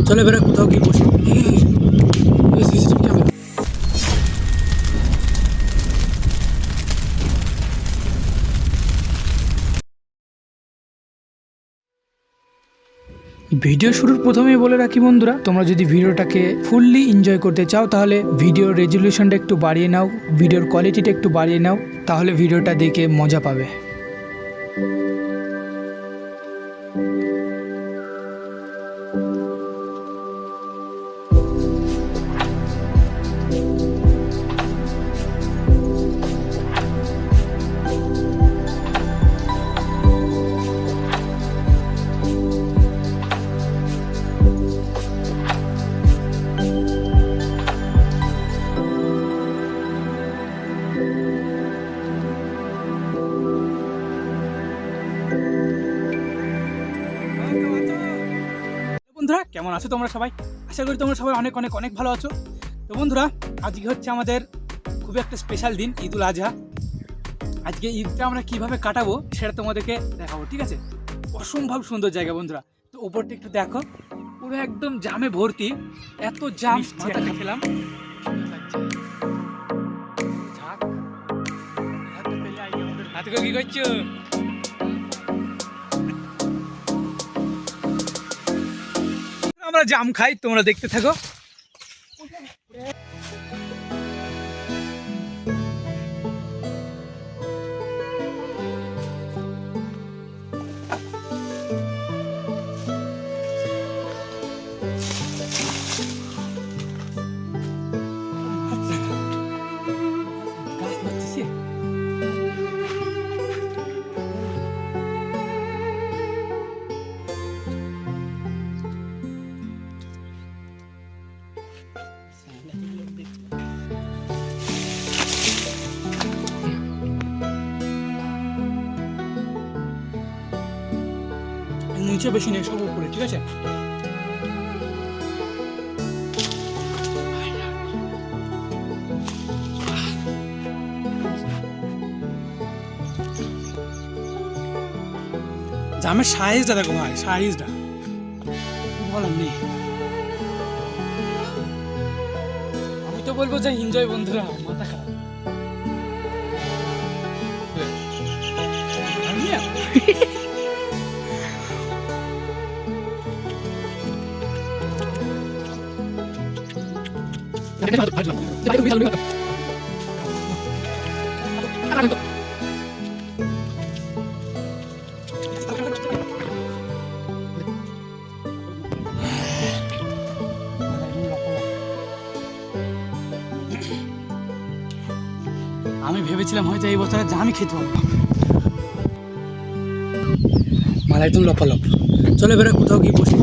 চলে বেড়া কোথাও গিয়ে বসে ভিডিও শুরুর প্রথমেই বলে রাখি বন্ধুরা, তোমরা যদি ভিডিওটাকে ফুললি এনজয় করতে চাও তাহলে ভিডিওর রেজলিউশনটা একটু বাড়িয়ে নাও, ভিডিওর কোয়ালিটিটা একটু বাড়িয়ে নাও, তাহলে ভিডিওটা দেখে মজা পাবে। বন্ধুরা কেমন আছো তোমরা সবাই? আশা করি তোমরা সবাই অনেক অনেক অনেক ভালো আছো। তো বন্ধুরা, আজকে হচ্ছে আমাদের খুবই একটা স্পেশাল দিন, ঈদুল আজহা। আজকে ঈদটা আমরা কিভাবে কাটাবো সেটা তোমাদেরকে দেখাবো, ঠিক আছে? অসম্ভব সুন্দর জায়গা বন্ধুরা। তো ওপরটা একটু দেখো, পুরো একদম জামে ভর্তি, এত জাম। মাথা খেলাম কি করছো? আমরা জাম খাই, তোমরা দেখতে থাকো। নিচে বেশি নেই, সব উপরে, ঠিক আছে? জামের সাইজটা দেখো ভাই, সাইজটা বলার নেই। আমি তো বলবো যে এনজয় বন্ধুরা, মাথা খারাপ। আমি ভেবেছিলাম হয়তো এই বছরে জামই খেতে পারবো না। মালা একদম লপালপ। চলে বেড়া কোথাও গিয়ে বসে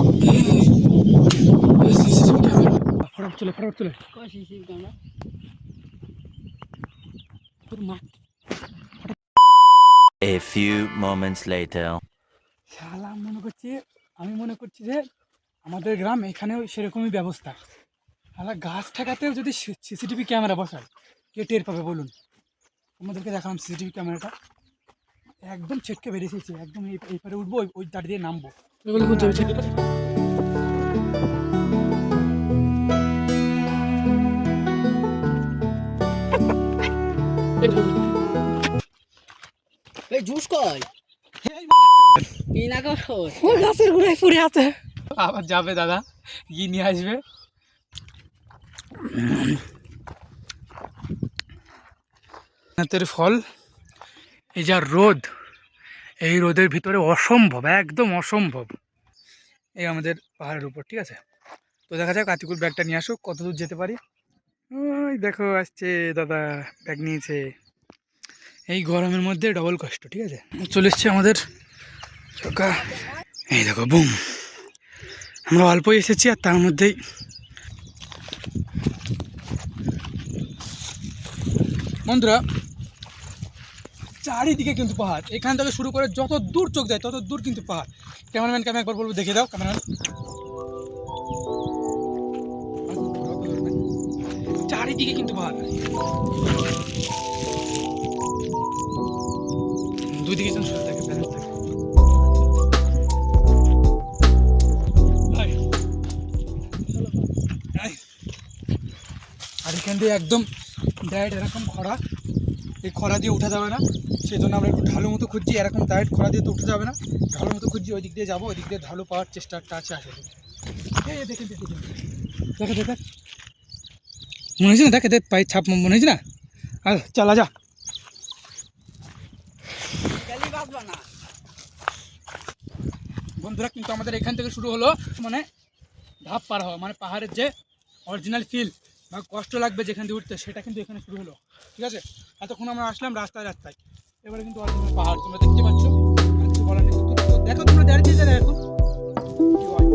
ফটাফট চলে, ফটাফট চলে। A few moments later. শালা আমি মনে করছি যে আমাদের গ্রাম এখানেও সেরকমই ব্যবস্থা। শালা গাছ ঠেকাতেও যদি সিসিটিভি ক্যামেরা বসায়, কে টের পাবে বলুন? আমাদেরকে দেখালাম সিসিটিভি ক্যামেরাটা, একদম ছেটকে বেরিয়েছে, একদম এই পারে উঠবো, ওই দাঁড় দিয়ে নামবো। গাছের গোড়ায় পড়ে আছে, আবার যাবে দাদা গিয়ে নিয়ে আসবে। হাতের ফল, এই যা রোদ, এই রোদের ভিতরে অসম্ভব, একদম অসম্ভব। এই আমাদের পাহাড়ের উপর, ঠিক আছে? তো দেখা যাক আতিকুর ব্যাগটা নিয়ে আসুক, কত দূর যেতে পারি। ওই দেখো আসছে দাদা, ব্যাগ নিয়েছে। এই গরমের মধ্যে ডবল কষ্ট, ঠিক আছে? চলে এসছে আমাদের চকা, এই দেখো বুম। আমরা অল্পই এসেছি আর তার মধ্যেই বন্ধুরা চারিদিকে কিন্তু পাহাড়, এখান থেকে শুরু করে যত দূর চোখ যায় তত দূর কিন্তু পাহাড়। ক্যামেরাম্যানকে আমি একবার বলবো দেখে দাও, ক্যামেরাম্যান। চারিদিকে কিন্তু পাহাড়, দুদিকে যেন সুস্থ থাকে, ব্যালেন্স থাকে। এখান দিয়ে একদম ডাইরেক্ট এরকম খরা, এই খরা দিয়ে উঠা যাবে না, সেই জন্য আমরা একটু ঢালু মতো খুঁজছি। এরকম ডাইরেক্ট খরা দিয়ে তো উঠা যাবে না, ঢালু মতো খুঁজছি। ওই দিক দিয়ে যাবো, ওই দিক দিয়ে ঢালু পাওয়ার চেষ্টাটা আছে আসলে। এই দেখেন দেখে দেখ মনে হয়েছে না, দেখে দেখ পায়ে ছাপ মনে হয়েছে না। আর চালা যা, বন্ধুরা। কিন্তু আমাদের এখান থেকে শুরু হলো মানে ধাপ পার হওয়া, মানে পাহাড়ের যে অরিজিনাল ফিল বা কষ্ট লাগবে যেখান দিয়ে উঠতে, সেটা কিন্তু এখানে শুরু হলো, ঠিক আছে। এতক্ষণ আমরা আসলাম রাস্তায়, এবারে কিন্তু অরিজিনাল পাহাড় তোমরা দেখতে পাচ্ছ। আর কিছু বলার নেই, তো দেখো তোমরা দাঁড়িয়ে যাবে এখন কি হয়।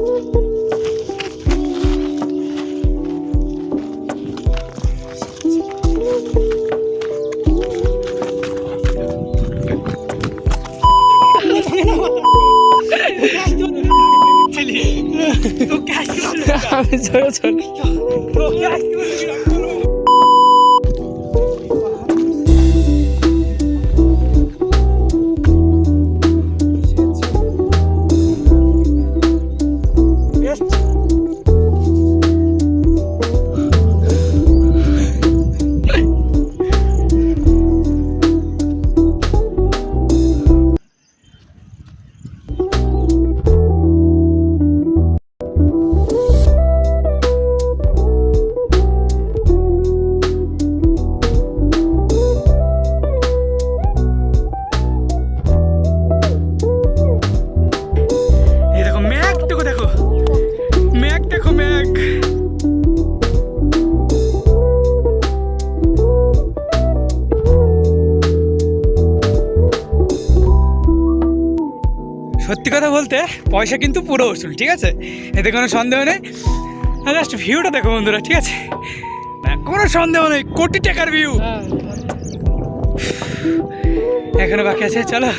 সত্যি কথা বলতে পয়সা কিন্তু পুরো উসুল, ঠিক আছে, এতে কোনো সন্দেহ নেই। জাস্ট ভিউটা দেখো বন্ধুরা, ঠিক আছে, কোনো সন্দেহ নেই, কোটি টাকার ভিউ। এখনো বাকি আছে, চলো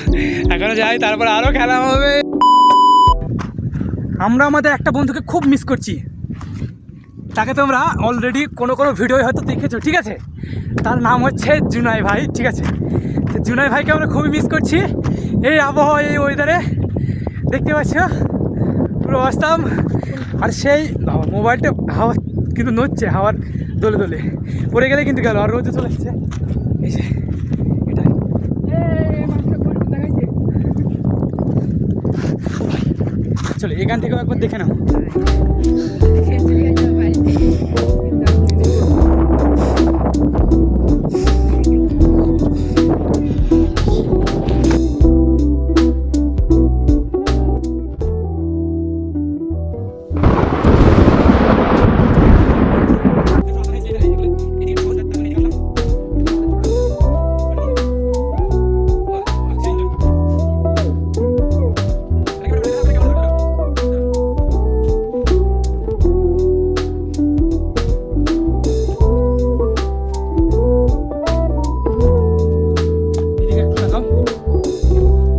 এখনো যাই, তারপর আরো খেলা হবে। আমরা আমাদের একটা বন্ধুকে খুব মিস করছি, তাকে তোমরা অলরেডি কোনো ভিডিও হয়তো দেখেছো, ঠিক আছে। তার নাম হচ্ছে জুনাই ভাই, ঠিক আছে। জুনাই ভাইকে আমরা খুবই মিস করছি এই আবহাওয়া, এই ওয়েদারে। দেখতে পাচ্ছ পুরো অস্তাম, আর সেই মোবাইলটা হাওয়া কিন্তু নড়ছে, হাওয়ার দোলে দোলে পড়ে গেলে কিন্তু গেল, আর রোদে চলে এসছে। এই যে এটাই চলো এখান থেকেও একবার দেখে নাও।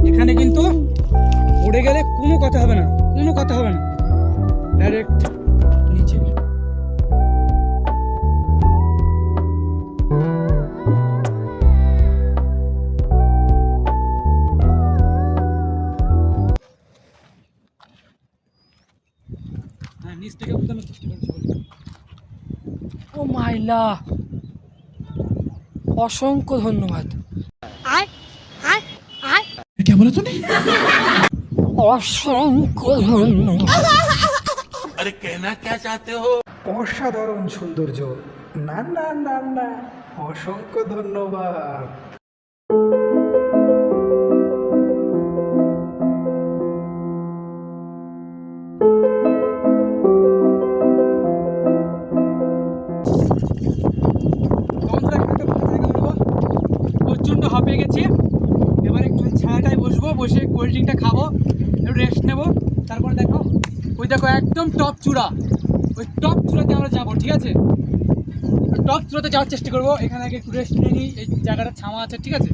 এখানে কিন্তু উড়ে গেলে কোনো কথা হবে না, কোনো কথা হবে না, ডাইরেক্ট নিচে। হ্যাঁ, নিচ থেকে উঠানোর চেষ্টা করছি। ও মাইলা, অসংখ্য ধন্যবাদ। অসংখ্য ধন্যবাদ। অসাধারণ সৌন্দর্য, না না না না, অসংখ্য ধন্যবাদ। প্রচণ্ড হাঁপিয়ে গেছি, এবার একটু ছায়াটায় বসবো, বসে কোল্ড ড্রিঙ্কটা খাবো, একটু রেস্ট নেবো। তারপর দেখো ওই দেখো একদম টপ চূড়া, ওই টপ চূড়াতে আমরা যাবো, ঠিক আছে। টপ চূড়াতে যাওয়ার চেষ্টা করবো, এখানে আগে একটু রেস্ট নিয়ে নিই, এই জায়গাটা ছামা আছে, ঠিক আছে।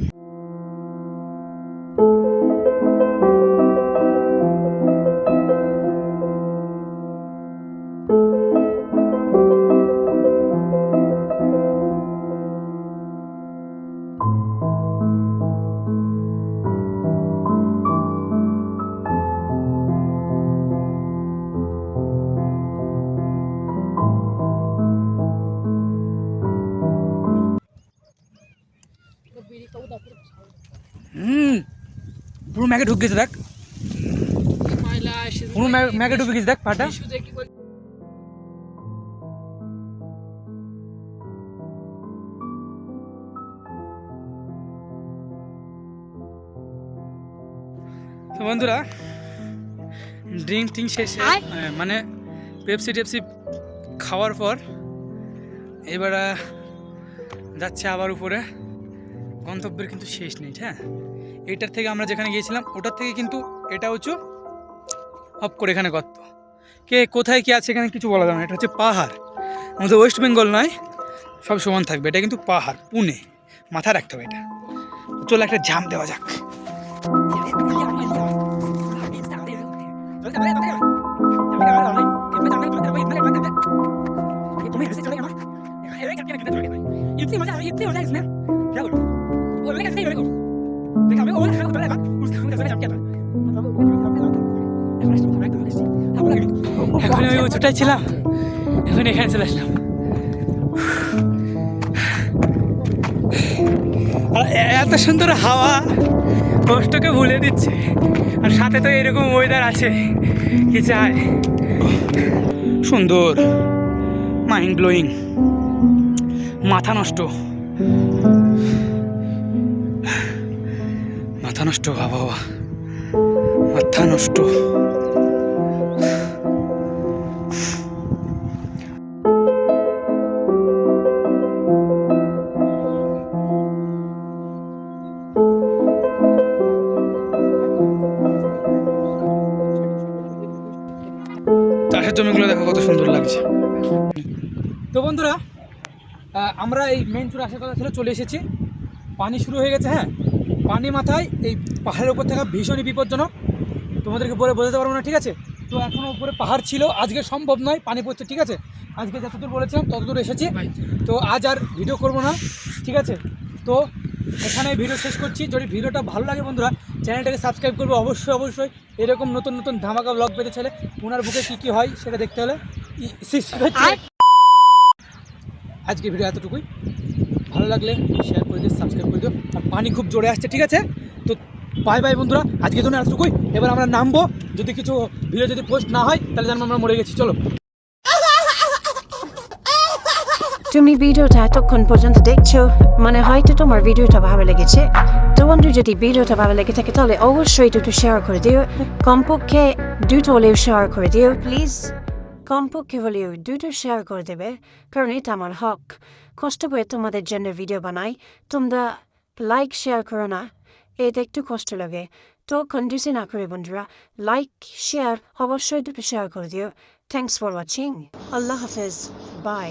পুরো ম্যাগে ঢুক গেছে দেখ, মাইলা এসে পুরো ম্যাগে ঢুকে গেছে দেখ পাটা। শুধু কি বল তো বন্ধুরা ড্রিঙ্ক টিং শেষে মানে পেপসি টেপসি খাওয়ার পর এবার যাচ্ছে আবার উপরে। গন্তব্যের কিন্তু শেষ নেই, হ্যাঁ। এইটার থেকে আমরা যেখানে গিয়েছিলাম ওটার থেকে কিন্তু এটা উঁচু, হপ করে এখানে গর্ত। কে কোথায় কি আছে এখানে কিছু বলা যাবে না। এটা হচ্ছে পাহাড়, আমাদের ওয়েস্ট বেঙ্গল নয়, সব সমান থাকবে। এটা কিন্তু পাহাড়, পুনে, মাথায় রাখতে হবে এটা। চলো একটা ঝাঁপ দেওয়া যাক। এখন আমি উঁচুটাই ছিলাম, এখন এখানে চলে আসলাম। আর এত সুন্দর হাওয়া কষ্টকে ভুলে দিচ্ছে, আর সাথে তো এরকম ওয়েদার আছে, কি চাই। সুন্দর, মাইন্ড ব্লোয়িং, মাথা নষ্ট, মাথা নষ্ট, আবহাওয়া মাথা নষ্ট। চাষের জমিগুলো দেখো কত সুন্দর লাগছে। তো বন্ধুরা আমরা এই মেন চূড়া আসার কথা ছিল, চলে এসেছি। পানি শুরু হয়ে গেছে, হ্যাঁ। পানি মাথায় এই পাহাড়ের উপর থাকা ভীষণই বিপজ্জনক, তোমাদেরকে বলে বোঝাতে পারবো না, ঠিক আছে। তো এখনও উপরে পাহাড় ছিল, আজকে সম্ভব নয়, পানি পড়ছে, ঠিক আছে। আজকে যতদূর বলেছিলাম ততদূর এসেছি, তো আজ আর ভিডিও করবো না, ঠিক আছে। তো এখানে ভিডিও শেষ করছি। যদি ভিডিওটা ভালো লাগে বন্ধুরা, চ্যানেলটাকে সাবস্ক্রাইব করবে অবশ্যই অবশ্যই। এরকম নতুন নতুন ধামাকা ব্লগ পেতে চাইলে, ওনার বুকে কী কী হয় সেটা দেখতে হলে আজকে ভিডিও এতটুকুই। ভালো লাগলে শেয়ার করে দিও, সাবস্ক্রাইব করে দিও। আর পানি খুব জোরে আসছে, ঠিক আছে। তো বাই বাই বন্ধুরা, আজকের জন্য এতটুকুই। এবার আমরা নামবো, যদি কিছু ভিডিও যদি পোস্ট না হয় তাহলে জানবো আমরা মরে গেছি। চলো। তুমি ভিডিওটা এতক্ষণ পর্যন্ত দেখছো, মানে হয়তো তোমার ভিডিওটা ভালো লেগেছে। তো বন্ধু, যদি ভিডিওটা ভালো লেগে থাকে তাহলে অবশ্যই দুটো শেয়ার করে দিও, কমপক্ষে দুটো হলেও শেয়ার করে দিও প্লিজ। কমপক্ষে হলেও দুটো শেয়ার করে দেবে, কারণ এটা আমার হক। কষ্ট করে তোমাদের জন্য ভিডিও বানাই, তোমরা লাইক শেয়ার করো না, এটা একটু কষ্ট লাগে। তো কন্ডিউসি না করে বন্ধুরা, লাইক শেয়ার অবশ্যই দুটো শেয়ার করে দিও। Thanks for watching. আল্লাহ হাফেজ, বাই।